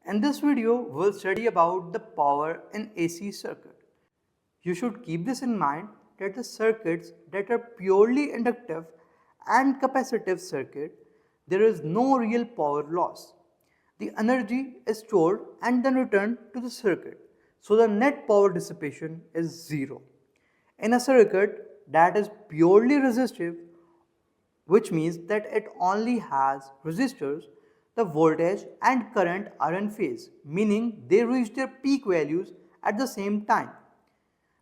In this video, we'll study about the power in AC circuit. You should keep this in mind that the circuits that are purely inductive and capacitive circuit, there is no real power loss. The energy is stored and then returned to the circuit, so the net power dissipation is zero. In a circuit that is purely resistive, which means that it only has resistors, the voltage and current are in phase, meaning they reach their peak values at the same time.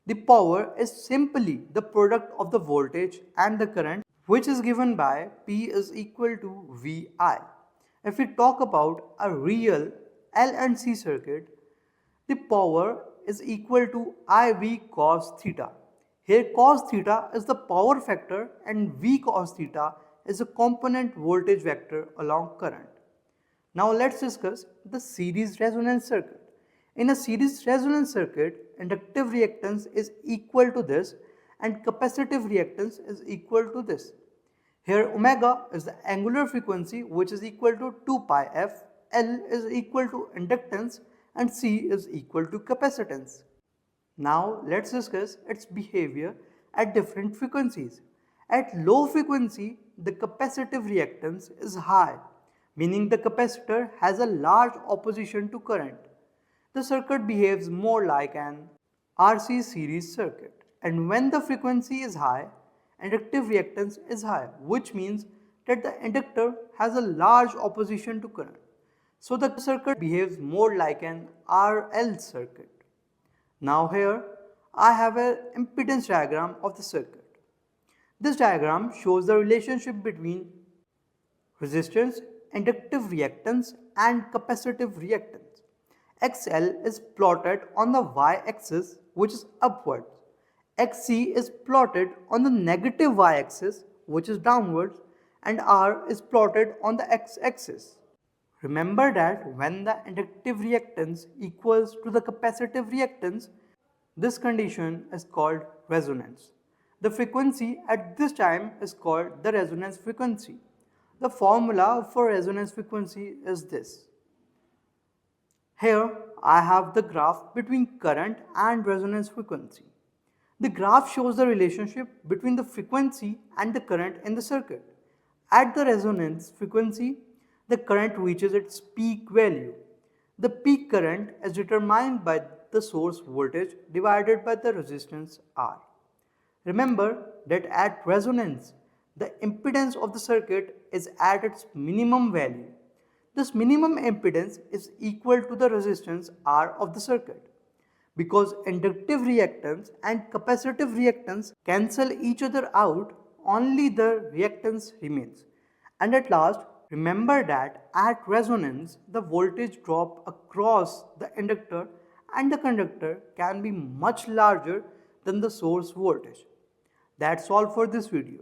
The power is simply the product of the voltage and the current, which is given by P is equal to VI. If we talk about a real L and C circuit, the power is equal to IV cos theta. Here cos theta is the power factor and V cos theta is a component voltage vector along current. Now let's discuss the series resonance circuit. In a series resonance circuit, inductive reactance is equal to this and capacitive reactance is equal to this. Here omega is the angular frequency which is equal to 2 pi f, L is equal to inductance and C is equal to capacitance. Now let's discuss its behavior at different frequencies. At low frequency, the capacitive reactance is high, meaning the capacitor has a large opposition to current. The circuit behaves more like an RC series circuit. And when the frequency is high, inductive reactance is high, which means that the inductor has a large opposition to current. So the circuit behaves more like an RL circuit. Now here I have an impedance diagram of the circuit. This diagram shows the relationship between resistance, inductive reactance and capacitive reactance. XL is plotted on the y-axis which is upwards. XC is plotted on the negative y-axis which is downwards and R is plotted on the x-axis. Remember that when the inductive reactance equals to the capacitive reactance, this condition is called resonance. The frequency at this time is called the resonance frequency. The formula for resonance frequency is this. Here I have the graph between current and resonance frequency. The graph shows the relationship between the frequency and the current in the circuit. At the resonance frequency, the current reaches its peak value. The peak current is determined by the source voltage divided by the resistance R. Remember that at resonance, the impedance of the circuit is at its minimum value. This minimum impedance is equal to the resistance R of the circuit. Because inductive reactance and capacitive reactance cancel each other out, only the reactance remains. And at last, remember that at resonance, the voltage drop across the inductor and the conductor can be much larger than the source voltage. That's all for this video.